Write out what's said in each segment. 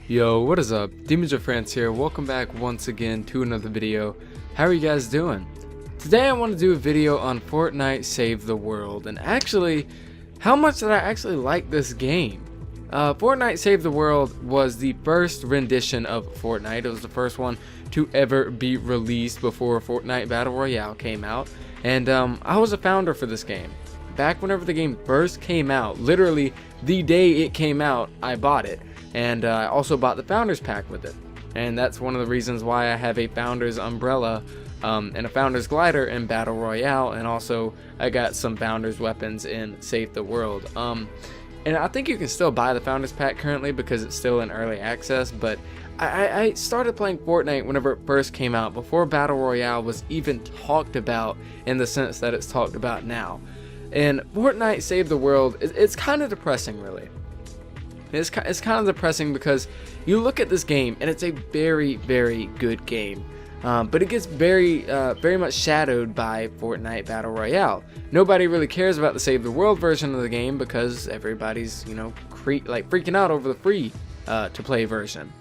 Yo, what is up? demonjoe here. Welcome back once again to another video. How are you guys doing? Today I want to do a video on Fortnite Save the World, and actually how much did I actually like this game. Fortnite Save the World was the first rendition of Fortnite. It was the first one to ever be released before Fortnite Battle Royale came out, and I was a founder for this game. Back whenever the game first came out, literally the day it came out, I bought it. And I also bought the Founders Pack with it. And that's one of the reasons why I have a Founders Umbrella and a Founders Glider in Battle Royale. And also I got some Founders Weapons in Save the World. And I think you can still buy the Founders Pack currently because it's still in early access. But I started playing Fortnite whenever it first came out, before Battle Royale was even talked about in the sense that it's talked about now. And Fortnite Save the World, it's kind of depressing, really. It's kind of depressing because you look at this game and it's a very, very good game, but it gets very much shadowed by Fortnite Battle Royale. Nobody really cares about the Save the World version of the game because everybody's, you know, freaking out over the free to play version.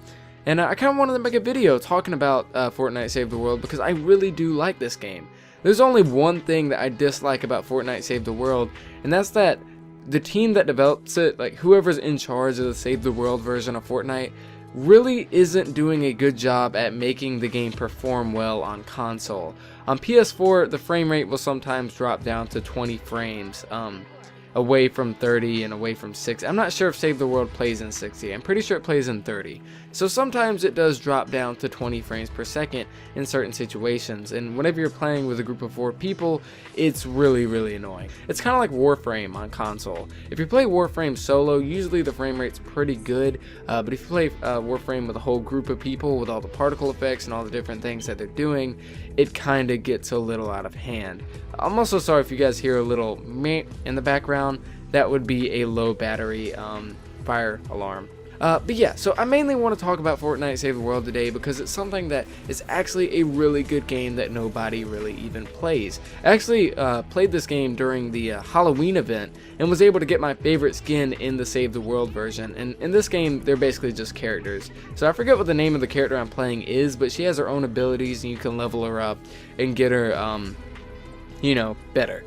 And I kind of wanted to make a video talking about Fortnite Save the World because I really do like this game. There's only one thing that I dislike about Fortnite Save the World, and that's that the team that develops it, like whoever's in charge of the Save the World version of Fortnite, really isn't doing a good job at making the game perform well on console. On PS4, the frame rate will sometimes drop down to 20 frames, away from 30 and away from 60. I'm not sure if Save the World plays in 60. I'm pretty sure it plays in 30. So sometimes it does drop down to 20 frames per second in certain situations, and whenever you're playing with a group of 4 people, it's really annoying. It's kind of like Warframe on console. If you play Warframe solo, usually the frame rate's pretty good, but if you play Warframe with a whole group of people with all the particle effects and all the different things that they're doing, it kind of gets a little out of hand. I'm also sorry if you guys hear a little meh in the background. That would be a low battery fire alarm. But yeah, so I mainly want to talk about Fortnite Save the World today because it's something that is actually a really good game that nobody really even plays. I actually played this game during the Halloween event and was able to get my favorite skin in the Save the World version. And in this game, they're basically just characters. So I forget what the name of the character I'm playing is, but she has her own abilities and you can level her up and get her, you know, better.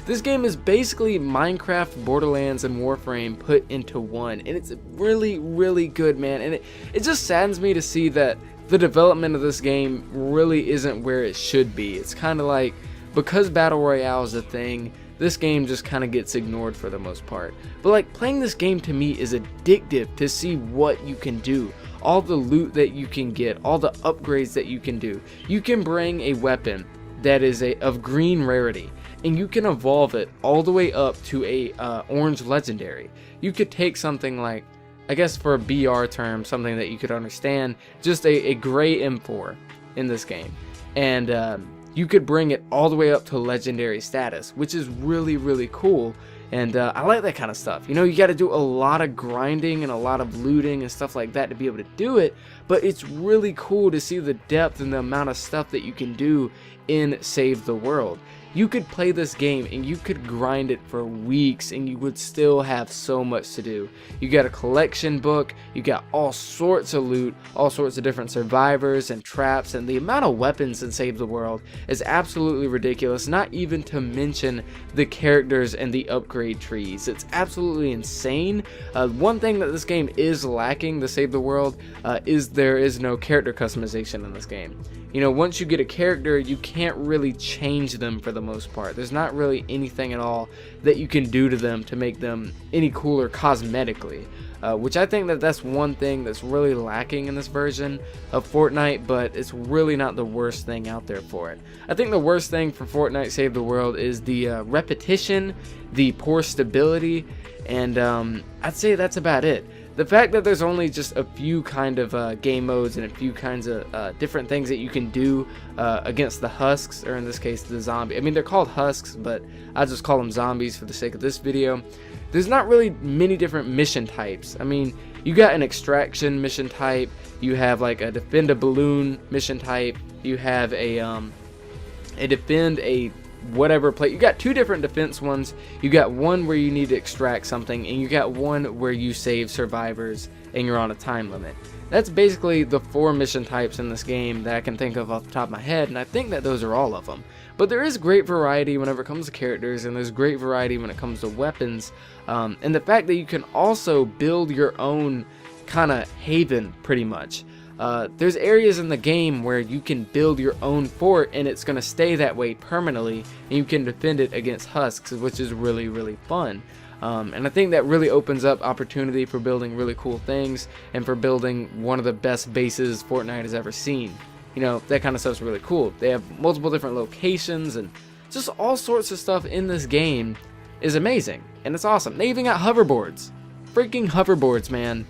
This game is basically Minecraft, Borderlands, and Warframe put into one, and it's really good, man. And it just saddens me to see that the development of this game really isn't where it should be. It's kind of like, because Battle Royale is a thing, this game just kind of gets ignored for the most part. But like, playing this game to me is addictive to see what you can do. All the loot that you can get, all the upgrades that you can do. You can bring a weapon that is of green rarity, and you can evolve it all the way up to a orange legendary. You could take something like, I guess for a BR term, something that you could understand, just a gray M4 in this game, and you could bring it all the way up to legendary status, which is really cool. And I like that kind of stuff. You know, you got to do a lot of grinding and a lot of looting and stuff like that to be able to do it, but it's really cool to see the depth and the amount of stuff that you can do in Save the World. You could play this game and you could grind it for weeks and you would still have so much to do. You got a collection book, you got all sorts of loot, all sorts of different survivors and traps, and the amount of weapons in Save the World is absolutely ridiculous, not even to mention the characters and the upgrade trees. It's absolutely insane. One thing that this game is lacking, the Save the World, is there is no character customization in this game. You know, once you get a character, you can't really change them for the most part. There's not really anything at all that you can do to them to make them any cooler cosmetically, which I think that that's one thing that's really lacking in this version of Fortnite, but it's really not the worst thing out there for it. I think the worst thing for Fortnite Save the World is the repetition, the poor stability, and I'd say that's about it. The fact that there's only just a few kind of game modes and a few kinds of different things that you can do against the husks, or in this case the zombie. I mean, they're called husks, but I just call them zombies for the sake of this video. There's not really many different mission types. I mean, you got an extraction mission type, you have like a defend a balloon mission type, you have a defend a whatever play. You got 2 different defense ones. You got one where you need to extract something, and you got one where you save survivors and you're on a time limit. That's basically the 4 mission types in this game that I can think of off the top of my head, and I think that those are all of them. But there is great variety whenever it comes to characters, and there's great variety when it comes to weapons, and the fact that you can also build your own kind of haven, pretty much. There's areas in the game where you can build your own fort, and it's going to stay that way permanently, and you can defend it against husks, which is really, really fun. And I think that really opens up opportunity for building really cool things, and for building one of the best bases Fortnite has ever seen. You know, that kind of stuff's really cool. They have multiple different locations, and just all sorts of stuff in this game is amazing, and it's awesome. They even got hoverboards. Freaking hoverboards, man.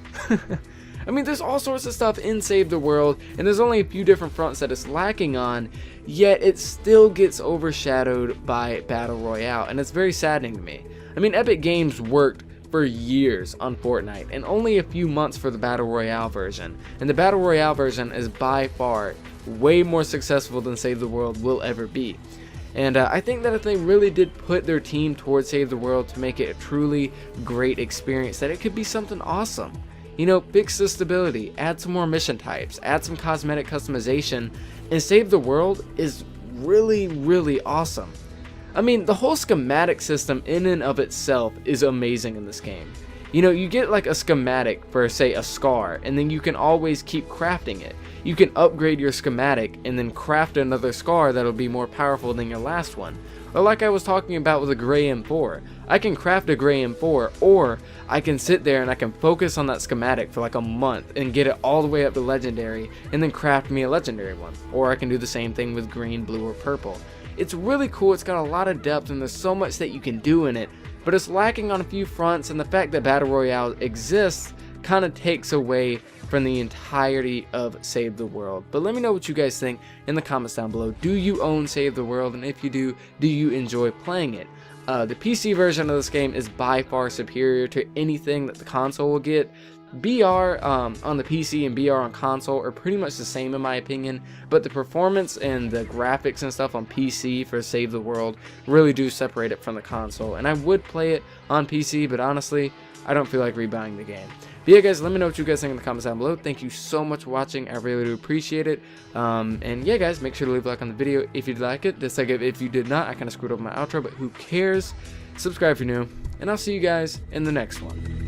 I mean, there's all sorts of stuff in Save the World, and there's only a few different fronts that it's lacking on, yet it still gets overshadowed by Battle Royale, and it's very saddening to me. I mean, Epic Games worked for years on Fortnite, and only a few months for the Battle Royale version, and the Battle Royale version is by far way more successful than Save the World will ever be. And I think that if they really did put their team towards Save the World to make it a truly great experience, that it could be something awesome. You know, fix the stability, add some more mission types, add some cosmetic customization, and Save the World is really, really awesome. I mean, the whole schematic system in and of itself is amazing in this game. You know, you get like a schematic for, say, a scar, and then you can always keep crafting it. You can upgrade your schematic and then craft another scar that'll be more powerful than your last one. Or like I was talking about with the gray M4, I can craft a gray M4, or I can sit there and I can focus on that schematic for like a month and get it all the way up to legendary, and then craft me a legendary one. Or I can do the same thing with green, blue, or purple. It's really cool, it's got a lot of depth, and there's so much that you can do in it, but it's lacking on a few fronts, and the fact that Battle Royale exists kind of takes away from the entirety of Save the World. But let me know what you guys think in the comments down below. Do you own Save the World? And if you do you enjoy playing it? The PC version of this game is by far superior to anything that the console will get. BR on the PC and BR on console are pretty much the same in my opinion, but the performance and the graphics and stuff on PC for Save the World really do separate it from the console. And I would play it on PC, but honestly, I don't feel like rebuying the game. But yeah, guys, let me know what you guys think in the comments down below. Thank you so much for watching. I really do appreciate it. And yeah, guys, make sure to leave a like on the video if you'd like it. Dislike it if you did not. I kind of screwed up my outro, but who cares? Subscribe if you're new, and I'll see you guys in the next one.